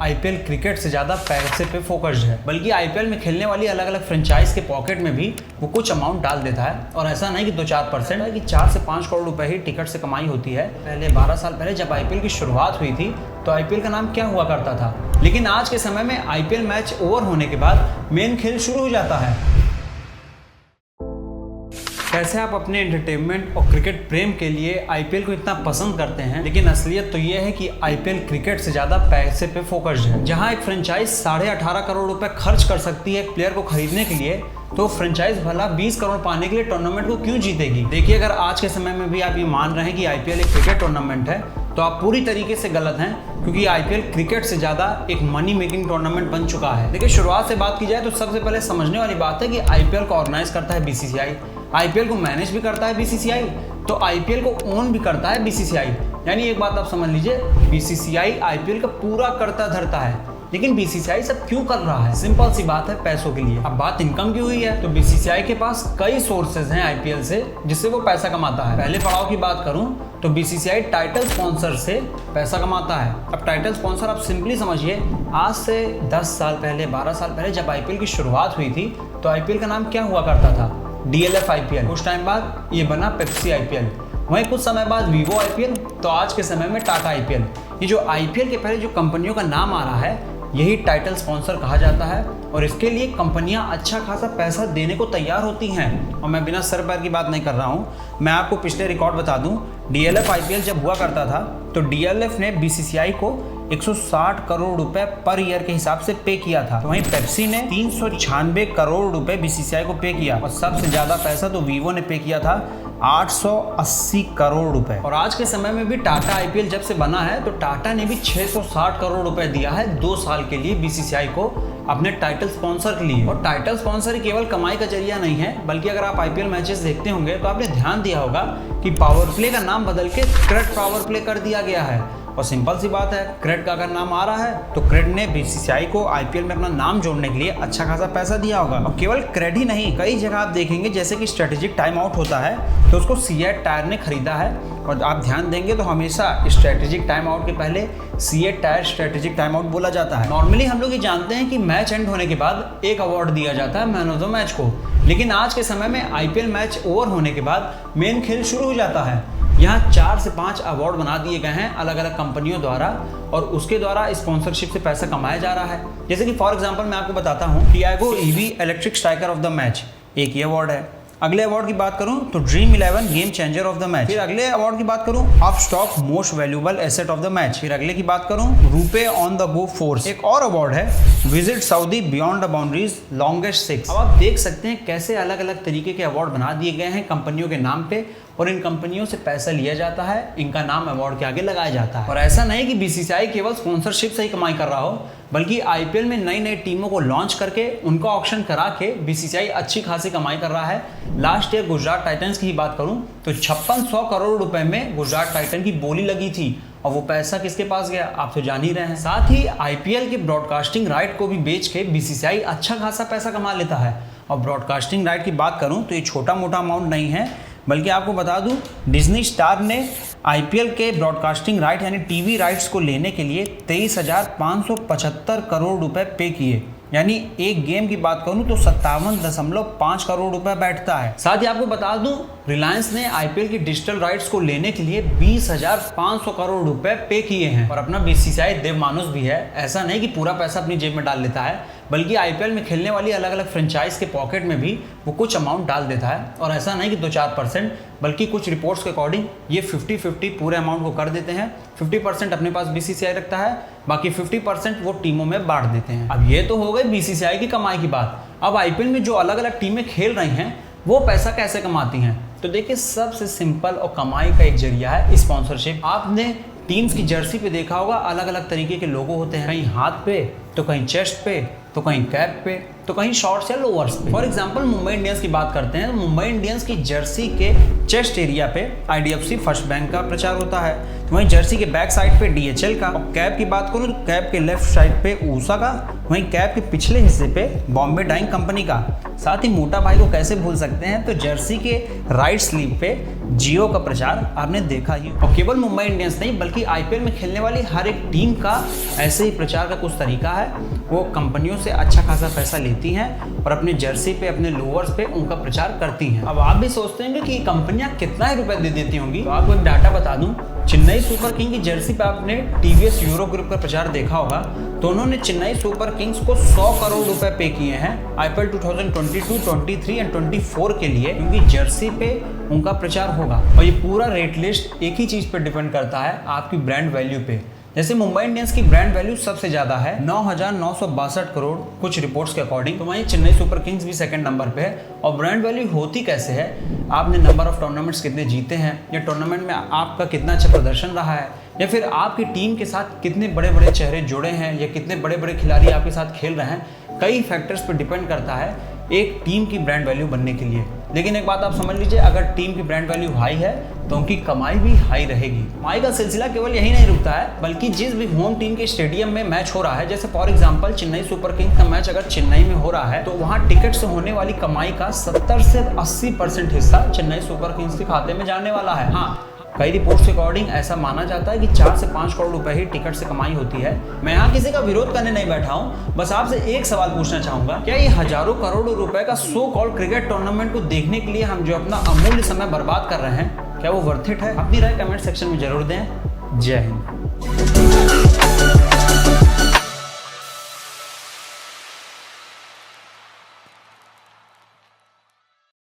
IPL cricket से ज़्यादा पैसे पे फोकस्ड है, बल्कि आईपीएल में खेलने वाली अलग अलग फ्रेंचाइज के पॉकेट में भी वो कुछ अमाउंट डाल देता है। और ऐसा नहीं कि 2-4% है कि 4 से 5 करोड़ रुपए ही टिकट से कमाई होती है। पहले 12 साल पहले जब आईपीएल की शुरुआत हुई थी तो आईपीएल का नाम क्या हुआ करता था, लेकिन आज के समय में आईपीएल मैच ओवर होने के बाद मेन खेल शुरू हो जाता है। कैसे आप अपने एंटरटेनमेंट और क्रिकेट प्रेम के लिए आईपीएल को इतना पसंद करते हैं, लेकिन असलियत तो ये है कि आईपीएल क्रिकेट से ज़्यादा पैसे पे फोकस्ड है। जहां एक फ्रेंचाइज 18.5 करोड़ रुपए खर्च कर सकती है एक प्लेयर को खरीदने के लिए, तो फ्रेंचाइज भला 20 करोड़ पाने के लिए टूर्नामेंट को क्यों जीतेगी। देखिए, अगर आज के समय में भी आप ये मान रहे हैं कि आईपीएल एक क्रिकेट टूर्नामेंट है तो आप पूरी तरीके से गलत हैं, क्योंकि आईपीएल क्रिकेट से ज़्यादा एक मनी मेकिंग टूर्नामेंट बन चुका है। देखिए, शुरुआत से बात की जाए तो सबसे पहले समझने वाली बात है कि आईपीएल को ऑर्गेनाइज करता है बीसीसीआई, आईपीएल को मैनेज भी करता है बीसीसीआई, तो आईपीएल को ओन भी करता है बीसीसीआई। यानी एक बात आप समझ लीजिए, बीसीसीआई आईपीएल का पूरा करता धरता है। लेकिन बीसीसीआई सब क्यों कर रहा है? सिंपल सी बात है, पैसों के लिए। अब बात इनकम की हुई है तो बीसीसीआई के पास कई सोर्सेज हैं आईपीएल से जिससे वो पैसा कमाता है। पहले पड़ाव की बात करूं तो बीसीसीआई टाइटल स्पॉन्सर से पैसा कमाता है। अब टाइटल स्पॉन्सर आप सिंपली समझिए, आज से 10 साल पहले 12 साल पहले जब आईपीएल की शुरुआत हुई थी तो आईपीएल का नाम क्या हुआ करता था? DLF IPL. कुछ टाइम बाद ये बना पेप्सी आईपीएल, वहीं कुछ समय बाद वीवो आईपीएल, तो आज के समय में टाटा आईपीएल। ये जो आईपीएल के पहले जो कंपनियों का नाम आ रहा है यही टाइटल स्पॉन्सर कहा जाता है, और इसके लिए कंपनियां अच्छा खासा पैसा देने को तैयार होती हैं। और मैं बिना सर पैर की बात नहीं कर रहा हूं, मैं आपको पिछले रिकॉर्ड बता दूं। डीएलएफ आईपीएल जब हुआ करता था तो डीएलएफ ने बीसीसीआई को 160 करोड़ रुपए पर ईयर के हिसाब से पे किया था, तो वहीं पेप्सी ने 396 करोड़ रुपए बीसीसीआई को पे किया, और सबसे ज्यादा पैसा तो वीवो ने पे किया था 880 करोड़ रुपए। और आज के समय में भी टाटा आईपीएल जब से बना है तो टाटा ने भी 660 करोड़ रुपए दिया है 2 साल के लिए बीसीसीआई को अपने टाइटल स्पॉन्सर के लिए। और टाइटल स्पॉन्सर केवल कमाई का जरिया नहीं है, बल्कि अगर आप आईपीएल मैचेस देखते होंगे तो आपने ध्यान दिया होगा कि पावर प्ले का नाम बदल के क्रेड पावर प्ले कर दिया गया है। और सिंपल सी बात है, क्रेड का अगर नाम आ रहा है तो क्रेड ने बीसीसीआई को आईपीएल में अपना नाम जोड़ने के लिए अच्छा खासा पैसा दिया होगा। और केवल क्रेड ही नहीं, कई जगह आप देखेंगे जैसे कि स्ट्रेटेजिक टाइम आउट होता है तो उसको सीएट टायर ने खरीदा है। और आप ध्यान देंगे तो हमेशा स्ट्रेटेजिक टाइम आउट के पहले CEAT tyre strategic time out बोला जाता है। नॉर्मली हम लोग ये जानते हैं कि मैच एंड होने के बाद एक अवार्ड दिया जाता है मैन ऑफ द मैच को, लेकिन आज के समय में आईपीएल मैच ओवर होने के बाद मेन खेल शुरू हो जाता है। यहाँ 4 से 5 अवार्ड बना दिए गए हैं अलग अलग कंपनियों द्वारा, और उसके द्वारा स्पॉन्सरशिप से पैसा कमाया जा रहा है। जैसे कि फॉर एग्जांपल मैं आपको बताता हूँ, Tiago EV electric striker of the match, एक ये अवार्ड है। अगले अवार्ड की बात करूं तो dream 11 game changer of the match. फिर अगले अवार्ड की बात करूं up stock most valuable asset of the match. फिर अगले की बात करूं RuPay on the go force. एक और अवार्ड है visit Saudi beyond the boundaries longest 6। अब आप देख सकते हैं कैसे अलग अलग तरीके के अवार्ड बना दिए गए हैं कंपनियों के नाम पे, और इन कंपनियों से पैसा लिया जाता है, इनका नाम अवार्ड के आगे लगाया जाता है। और ऐसा नहीं कि बीसीसीआई केवल स्पॉन्सरशिप से ही कमाई कर रहा हो, बल्कि आईपीएल में नई नई टीमों को लॉन्च करके उनका ऑक्शन करा के बीसीसीआई अच्छी खासी कमाई कर रहा है। लास्ट ईयर गुजरात टाइटंस की ही बात करूं तो 5600 करोड़ रुपए में गुजरात टाइटन की बोली लगी थी, और वो पैसा किसके पास गया आप तो जान ही रहे हैं। साथ ही आईपीएल के ब्रॉडकास्टिंग राइट को भी बेच के बीसीसीआई अच्छा खासा पैसा कमा लेता है। और ब्रॉडकास्टिंग राइट की बात करूं तो ये छोटा मोटा अमाउंट नहीं है, बल्कि आपको बता दूं डिज्नी स्टार ने आईपीएल के ब्रॉडकास्टिंग राइट यानी टीवी राइट्स को लेने के लिए 23,575 करोड़ रुपए पे किए। यानी एक गेम की बात करूं तो 57.5 करोड़ रुपए बैठता है। साथ ही आपको बता दूं रिलायंस ने आईपीएल की डिजिटल राइट्स को लेने के लिए 20,500 करोड़ रुपए पे किए हैं। और अपना बीसीसीआई देवमानुष भी है, ऐसा नहीं कि पूरा पैसा अपनी जेब में डाल लेता है, बल्कि आईपीएल में खेलने वाली अलग अलग फ्रेंचाइज के पॉकेट में भी वो कुछ अमाउंट डाल देता है। और ऐसा नहीं कि 2-4%, बल्कि कुछ रिपोर्ट्स के अकॉर्डिंग ये 50-50 पूरे अमाउंट को कर देते हैं। 50% अपने पास बीसीसीआई रखता है, बाकी 50% वो टीमों में बांट देते हैं। अब ये तो हो गई बीसीसीआई की कमाई की बात। अब आईपीएल में जो अलग अलग टीमें खेल रही हैं वो पैसा कैसे कमाती हैं, तो देखिए सबसे सिंपल और कमाई का एक जरिया है स्पॉन्सरशिप। आपने टीम्स की जर्सी पे देखा होगा अलग अलग तरीके के लोगो होते हैं, कहीं हाथ पे तो कहीं चेस्ट पे तो कहीं कैप पे तो कहीं शॉर्ट्स या लोअर्स पे। फॉर एग्जांपल मुंबई इंडियंस की बात करते हैं तो मुंबई इंडियंस की जर्सी के चेस्ट एरिया पे IDFC फर्स्ट बैंक का प्रचार होता है। तो वहीं जर्सी के बैक साइड पे DHL का, और कैप की बात करूँ तो कैप के लेफ्ट साइड पे ऊषा का, वहीं कैप के पिछले हिस्से पे बॉम्बे डाइंग कंपनी का। साथ ही मोटा भाई को कैसे भूल सकते हैं, तो जर्सी के राइट स्लीव पे जियो का प्रचार आपने देखा ही। और केवल मुंबई इंडियंस नहीं बल्कि IPL में खेलने वाली हर एक टीम का ऐसे ही प्रचार का कुछ तरीका है। वो कंपनियों से अच्छा खासा पैसा लेती हैं और अपने जर्सी पे, अपने लोअर्स पे उनका प्रचार करती हैं। अब आप भी सोचते होंगे कि कंपनियां कितना ही रुपए दे देती होंगी, तो आपको एक डाटा बता दूं, चेन्नई सुपर किंग की जर्सी पे आपने TVS यूरो ग्रुप का प्रचार देखा होगा, तो उन्होंने चेन्नई सुपर किंग्स को 100 करोड़ रुपए पे किए हैं IPL 2022, 23 एंड 24 के लिए, क्योंकि जर्सी पे उनका प्रचार होगा। और ये पूरा रेट लिस्ट एक ही चीज पे डिपेंड करता है, आपकी ब्रांड वैल्यू पे। जैसे मुंबई इंडियंस की ब्रांड वैल्यू सबसे ज्यादा है 9,962 करोड़ कुछ रिपोर्ट्स के अकॉर्डिंग, तो वहीं चेन्नई सुपर किंग्स भी सेकंड नंबर पे है। और ब्रांड वैल्यू होती कैसे है, आपने नंबर ऑफ टूर्नामेंट्स कितने जीते हैं, या टूर्नामेंट में आपका कितना अच्छा प्रदर्शन रहा है, या फिर आपकी टीम के साथ कितने बड़े बड़े चेहरे जुड़े हैं, या कितने बड़े बड़े खिलाड़ी आपके साथ खेल रहे हैं, कई फैक्टर्स पर डिपेंड करता है एक टीम की ब्रांड वैल्यू बनने के लिए। लेकिन एक बात आप समझ लीजिए, अगर टीम की ब्रांड वैल्यू हाई है तो उनकी कमाई भी हाई रहेगी। कमाई का सिलसिला केवल यही नहीं रुकता है, बल्कि जिस भी होम टीम के स्टेडियम में मैच हो रहा है, जैसे for example Chennai super Kings का मैच अगर चेन्नई में हो रहा है, तो वहां टिकट से होने वाली कमाई का 70 से 80% हिस्सा चेन्नई सुपर किंग्स के खाते में जाने वाला है। हाँ, कई रिपोर्ट्स के अकॉर्डिंग ऐसा माना जाता है कि 4 से 5 करोड़ रुपए ही टिकट से कमाई होती है। मैं यहाँ किसी का विरोध करने नहीं बैठा हूँ, बस आपसे एक सवाल पूछना चाहूंगा, क्या ये हजारों करोड़ों रुपए का सो कॉल्ड क्रिकेट टूर्नामेंट को देखने के लिए हम जो अपना अमूल्य समय बर्बाद कर रहे हैं, क्या वो वर्थ इट है? अपनी राय कमेंट सेक्शन में जरूर दें। जय हिंद।